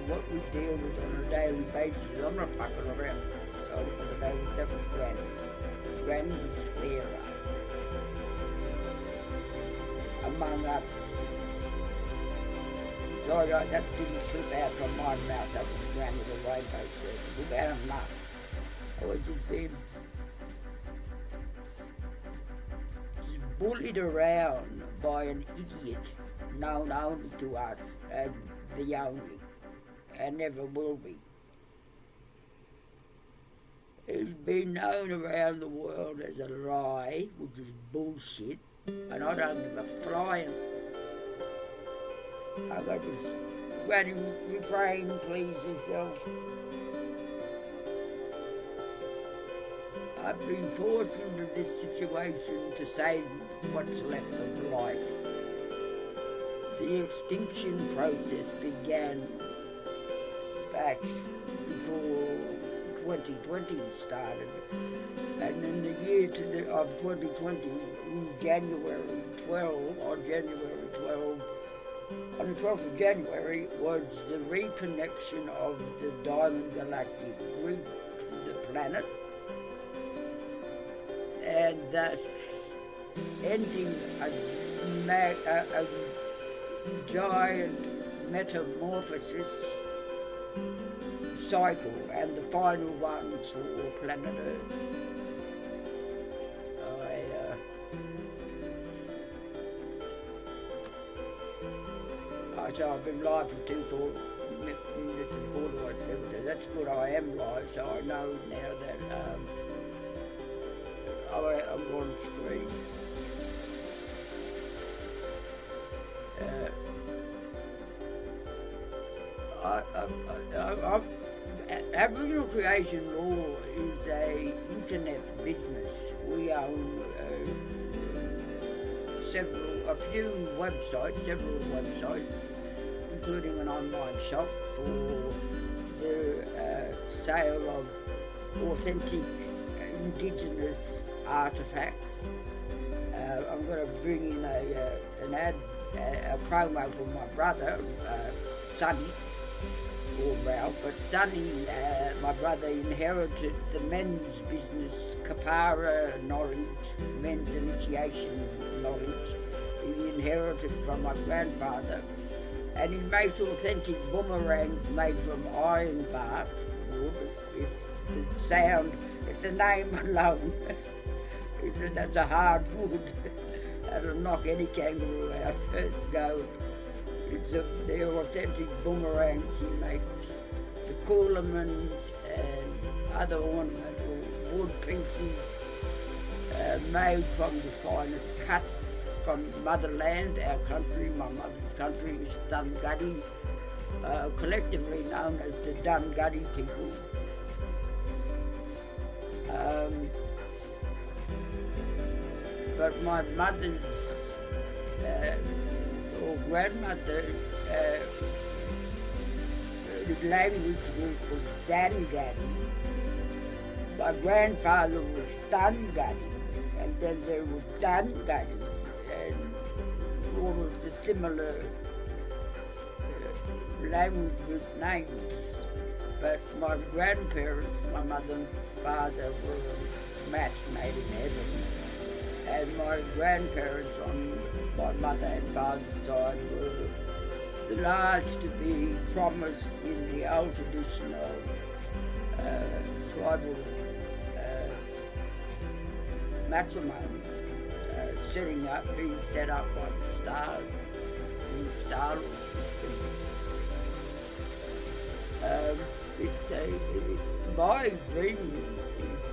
what we deal with on a daily basis. I'm not fucking around. Sorry for the day, that was Granny. Granny's a swearer, among others. So that didn't slip out from my mouth. That was Granny the Rainbow Serpent. We've had enough. I was just being bullied around by an idiot known only to us and the only, and never will be. He's been known around the world as a lie, which is bullshit, and I don't give a flying. I got this, Granny, refrain, please yourself. I've been forced into this situation to save what's left of life. The extinction process began back before 2020 started, and in the year of 2020, in January 12, on the 12th of January, was the reconnection of the Diamond Galactic Grid to the planet, and thus ending a giant metamorphosis cycle, and the final one for planet Earth. So I've been live for 2 minutes and 41 seconds, so that's good. I am live, so I know now that I'm on screen. Aboriginal creation law is a internet business. We own several websites, including an online shop for the sale of authentic indigenous artefacts. I'm going to bring in a promo for my brother, Sonny, or Ralph, but Sonny, my brother, inherited the men's business, Kapara knowledge, men's initiation knowledge. He inherited from my grandfather, and he makes authentic boomerangs made from iron bark wood. If the name alone, that's a hard wood, that'll knock any kangaroo out first go. They're authentic boomerangs he makes. The coolamans and other ornamental wood pieces made from the finest cuts from motherland, our country, my mother's country is Thunguddy, collectively known as the Dunguddy people. But my mother's or grandmother language was Danguddy. My grandfather was Thunguddy, and then there was Dunguddy, and all of the similar language with names. But my grandparents, my mother and father, were a match made in heaven. And my grandparents on my mother and father's side were the last to be promised in the old tradition of tribal matrimony, being set up by the stars in the star system. My dream is,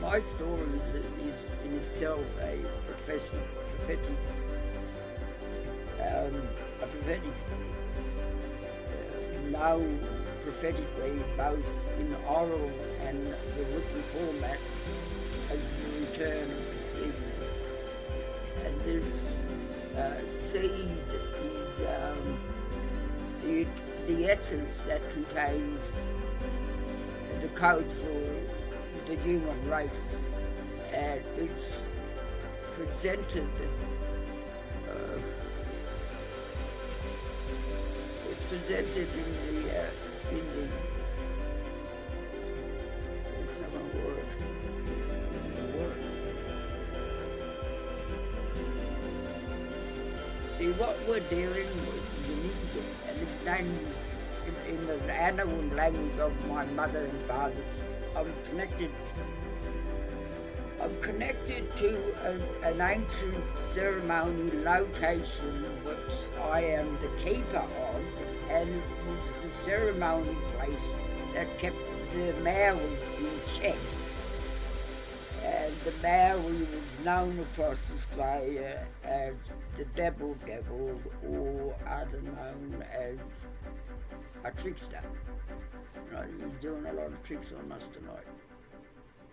my story is in itself a prophetic, known prophetically both in oral and the written format as the return of the seed. And this seed is the essence that contains the code for the human race, and it's presented presented in the, it's not going to work. It doesn't work. See, what we're dealing with is an idiot, and its name is, in the Anawan language of my mother and father, I'm connected to an ancient ceremony location which I am the keeper of, and it was the ceremony place that kept the Maori in check. And the Maori was known across Australia as the Devil, or other known as a trickster. Right, he's doing a lot of tricks on us tonight.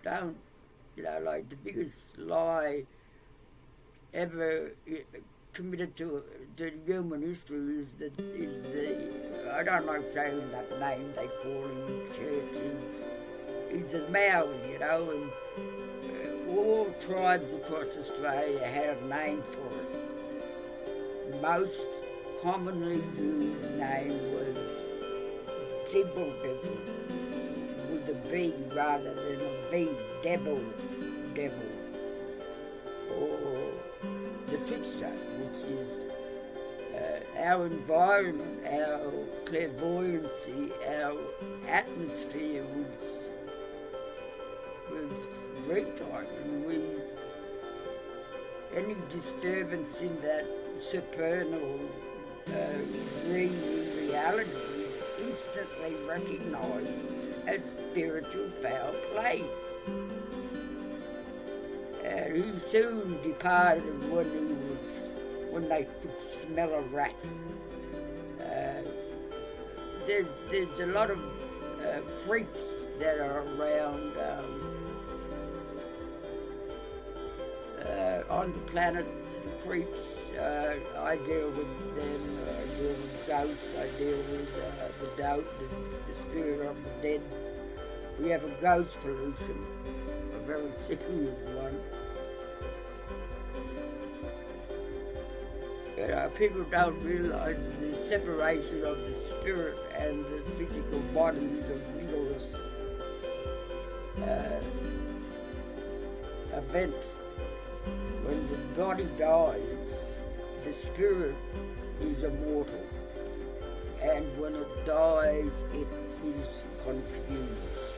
Don't, like the biggest lie ever committed to human history is the I don't like saying that name they call him in churches. He's a Maori, and all tribes across Australia had a name for it. Most commonly used name was Dibble, with a B rather than a V, Devil, or the trickster, which is our environment, our clairvoyancy, our atmosphere was daytime, and any disturbance in that supernal reality is instantly recognised as spiritual foul play. And he soon departed when they could smell a rat. There's a lot of freaks that are around on the planet, the creeps. I deal with them, I deal with ghosts, I deal with the doubt, the spirit of the dead. We have a ghost pollution, a very serious one. People don't realise the separation of the spirit and the physical body is a rigorous event. When the body dies, the spirit is immortal, and when it dies, it is confused.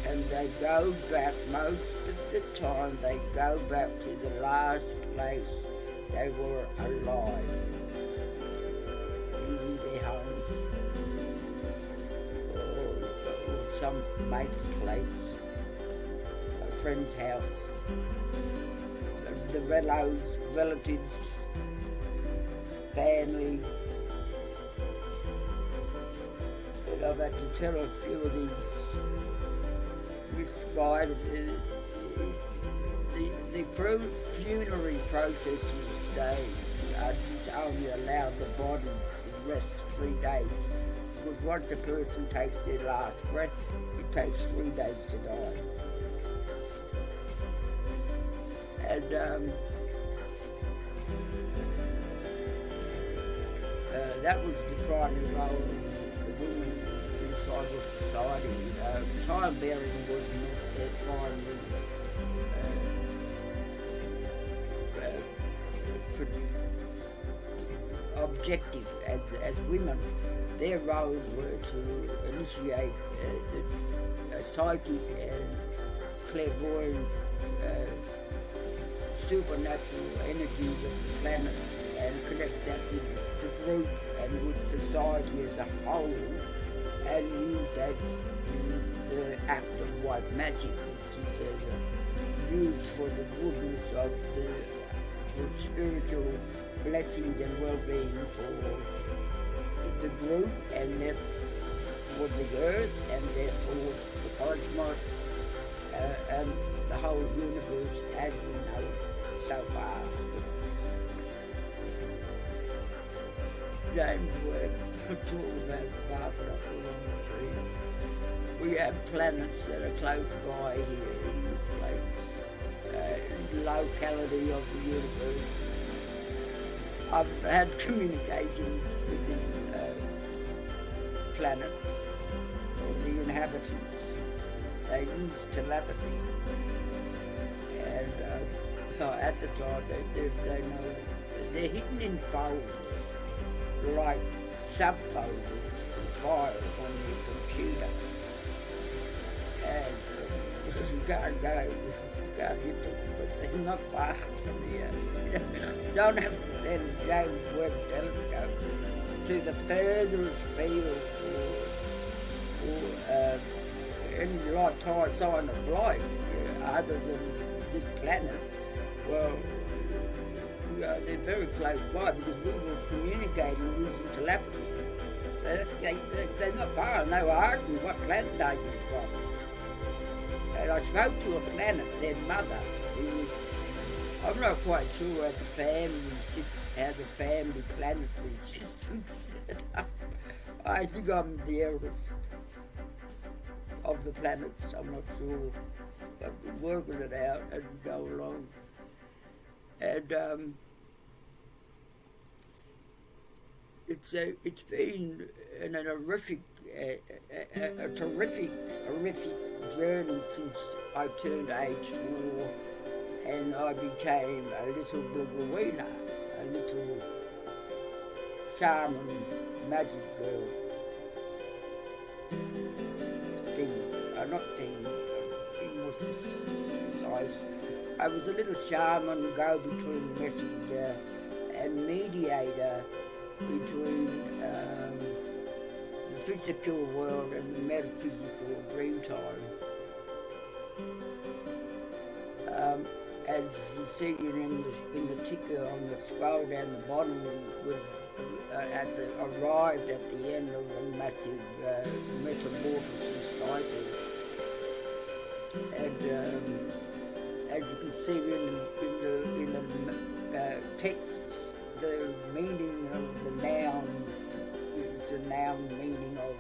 And they go back, most of the time, they go back to the last place they were alive, in their homes, or some mate's place, a friend's house. The relatives, family. And I've had to tell a few of these misguided, the funerary processes today just only allow the body to rest 3 days. Because once a person takes their last breath, it takes 3 days to die. And that was the primary role of the women in tribal society. Childbearing was not their primary objective as women. Their roles were to initiate the psychic and clairvoyant supernatural energies of the planet and connect that with the group and with society as a whole, and use that the act of white magic, which is used for the goodness of for spiritual blessings and well-being for the group, and for the earth, and therefore the cosmos, and the whole universe as we know it so far. James Webb talking about barking up along the tree. We have planets that are close by here in this place, in the locality of the universe. I've had communications with these planets, or the inhabitants, they use telepathy. And at the time, they know they're hidden in folders, like subfolders and files on your computer. And you can't hit them, but they're not far from here. You don't have to send a James Webb telescope to the furthest field for any like sign of life other than this planet. Well, they're very close by because we were communicating using telepathy. So they're not far, and they were arguing what planet they were from. And I spoke to a planet, their mother, who was, I'm not quite sure how the family planetary system set up. I think I'm the eldest of the planets, I'm not sure. But we're working it out as we go along. And it's been a horrific journey since I turned age 4 and I became a little Bulgarina, a little shaman magic girl thing. Not thing was precise. I was a little shaman, go-between messenger and mediator between the physical world and the metaphysical dream time. As you see in the ticker on the scroll down the bottom, was arrived at the end of a massive metamorphosis cycle. And as you can see in the text, the meaning of the noun, it's a noun meaning of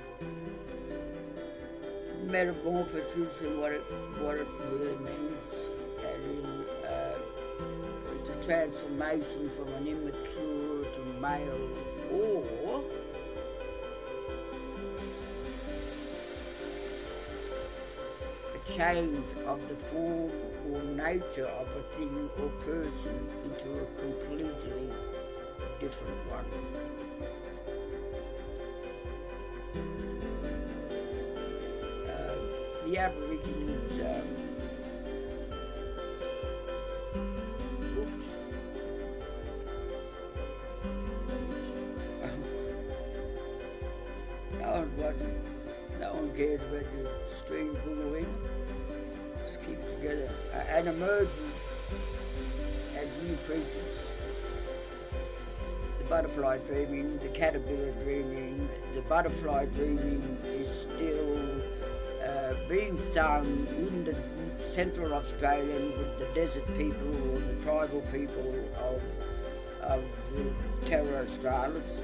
metamorphosis and what it really means. And it's a transformation from an immature to male, or a change of the form or nature of a thing or person into a completely different one. The Aborigines no one cares about the strange Bulgarina. Just keep it together and emerges as new creatures. The butterfly dreaming, the caterpillar dreaming. The butterfly dreaming is still being sung in the Central Australian with the desert people or the tribal people of the Terra Australis.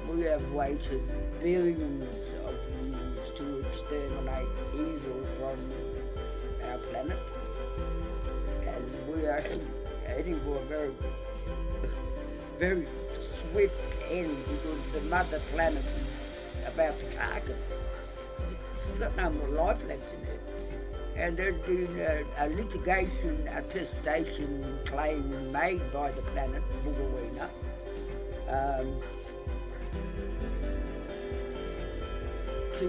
We have waited billions of years to exterminate evil from our planet, and we are heading for a very, very swift end because the mother planet is about to carcass. It's got no more life left in it. And there's been a litigation attestation claim made by the planet, Bulgarina, to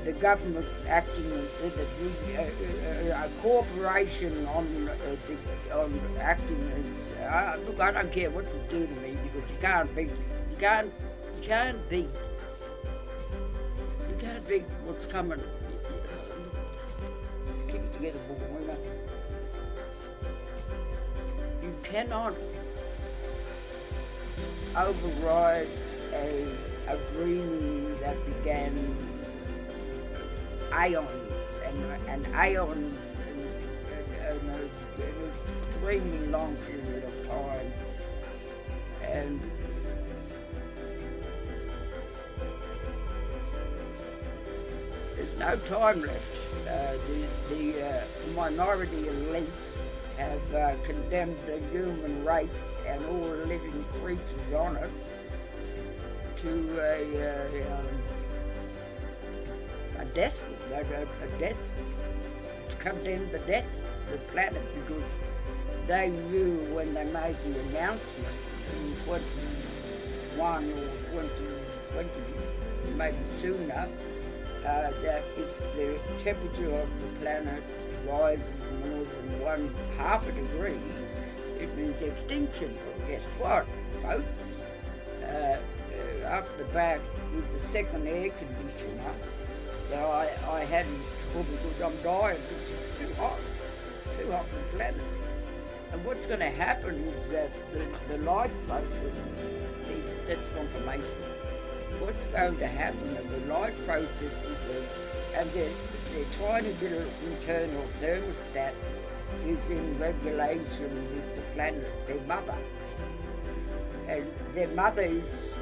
the government acting, a corporation on acting as, look, I don't care what to do to me because you can't beat what's coming. Keep it together, Bulgarina. You cannot override a dreaming that began aeons and aeons in an extremely long period of time. And there's no time left. The minority elite have condemned the human race and all living creatures on it to a death, to condemn the death of the planet, because they knew when they made the announcement in 21 or 2020, maybe sooner, that if the temperature of the planet rises more than 1/2 a degree, it means extinction. Well, guess what, folks? Up the back is the second air conditioner that I had installed because I'm dying. It's too hot for the planet. And what's going to happen is that the life processes, that's confirmation. What's going to happen is the life processes, and they're trying to get an internal thermostat is in regulation with the planet, their mother. And their mother is,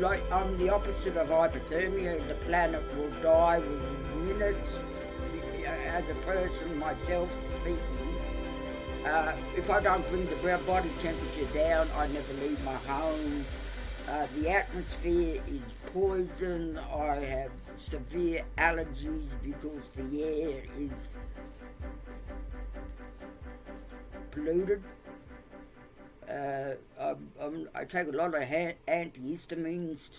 like, I'm the opposite of hypothermia. The planet will die within minutes. As a person, myself speaking, if I don't bring the body temperature down, I never leave my home. The atmosphere is poison. I have severe allergies because the air is polluted. I take a lot of antihistamines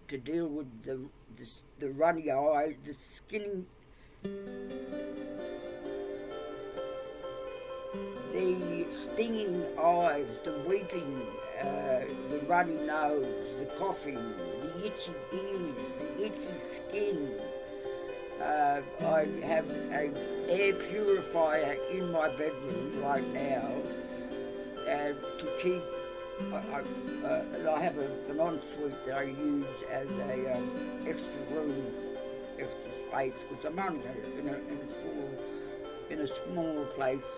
to deal with the runny eyes, the skin, the stinging eyes, the weeping, the runny nose, the coughing, the itchy ears, the itchy skin. I have an air purifier in my bedroom right now to keep. I have an ensuite that I use as a extra room, extra space, because I'm only in a small place.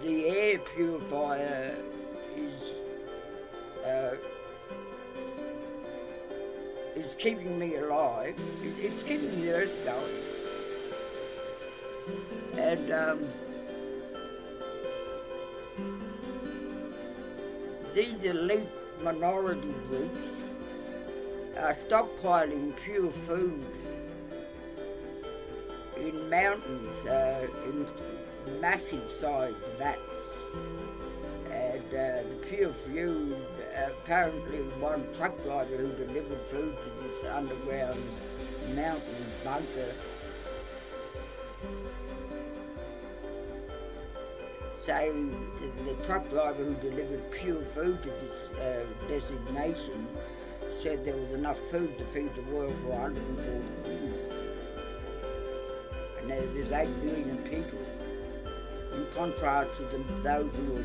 The air purifier is keeping me alive. It's keeping the earth going. And these elite minority groups are stockpiling pure food in mountains, in massive sized vats. And the pure food, apparently one truck driver who delivered food to this underground mountain bunker say the truck driver who delivered pure food to this designation said there was enough food to feed the world for 140 years. And there's 8 billion people. In contrast to those who were...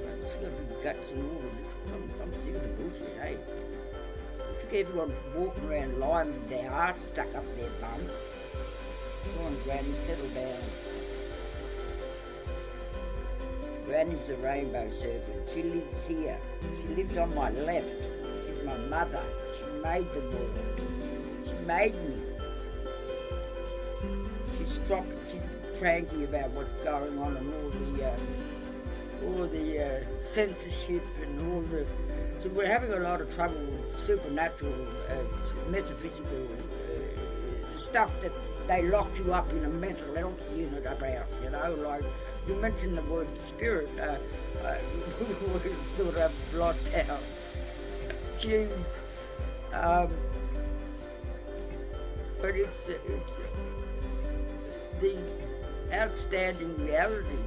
I'm just going to guts and all of this. I'm sick of the bullshit, eh? Look at everyone walking around lying with their arse stuck up their bum. Come on, Granny, settle down. Granny's the Rainbow Serpent. She lives here. She lives on my left. She's my mother. She made the world. She made me. She's cranky about what's going on and all the censorship and all the... So we're having a lot of trouble with supernatural, metaphysical stuff that they lock you up in a mental health unit about, you know, like you mentioned the word spirit, we sort of lost our cues. But it's the outstanding reality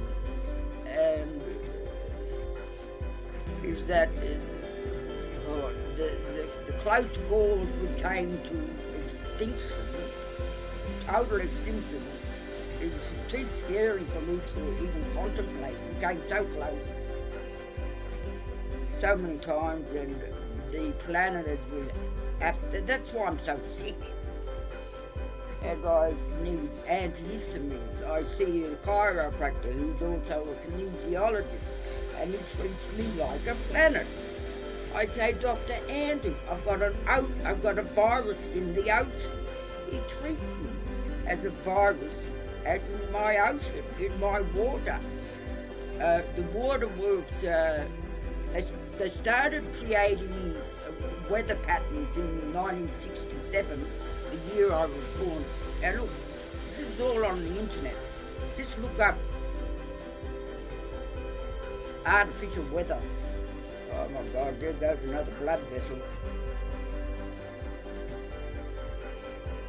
and is that the close calls we came to extinction, total extinction, is too scary for me to even contemplate. We came so close so many times, and the planet has been... That's why I'm so sick. And I need antihistamines. I see a chiropractor who's also a kinesiologist, and he treats me like a planet. I say, Dr. Andy, I've got a virus in the ocean. He treats me as a virus, as in my ocean, in my water. The waterworks, they started creating weather patterns in 1967, the year I was born. Now look, this is all on the internet. Just look up artificial weather. Oh my God, there goes another blood vessel.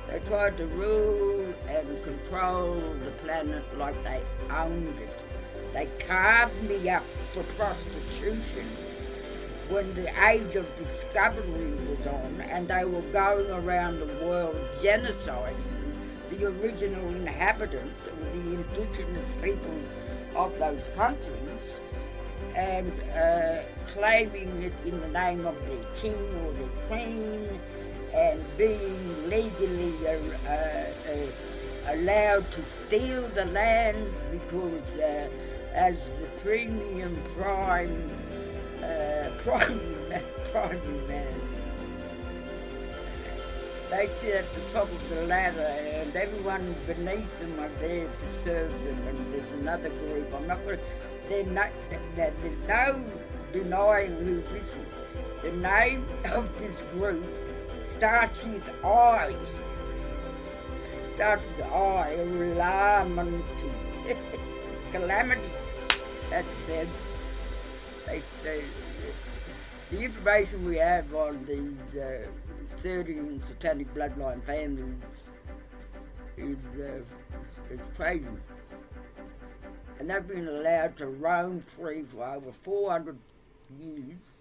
They tried to rule and control the planet like they owned it. They carved me up for prostitution when the age of discovery was on, and they were going around the world genociding the original inhabitants or the indigenous people of those countries, and claiming it in the name of their king or their queen, and being legally allowed to steal the lands because as the premium primary man, they sit at the top of the ladder and everyone beneath them are there to serve them, and there's another group. I'm not going to, there's no denying who this is. The name of this group starts with I. Starts with I, Calamity. Calamity. That's them. The information we have on these 13 satanic bloodline families is crazy. And they've been allowed to roam free for over 400 years,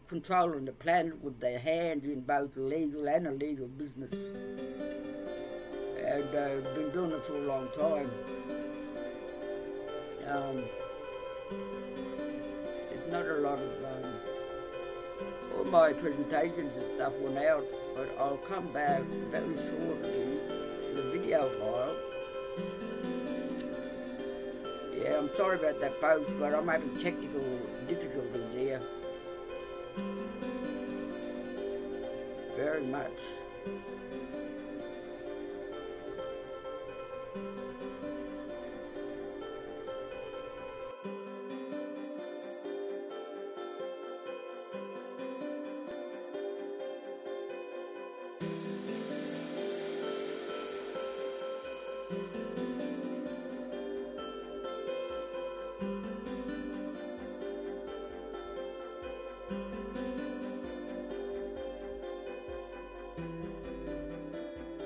controlling the planet with their hands in both legal and illegal business. And been doing it for a long time. There's not a lot of, all my presentations and stuff went out, but I'll come back very shortly with a video file. Yeah, I'm sorry about that, folks, but I'm having technical difficulties here. Very much.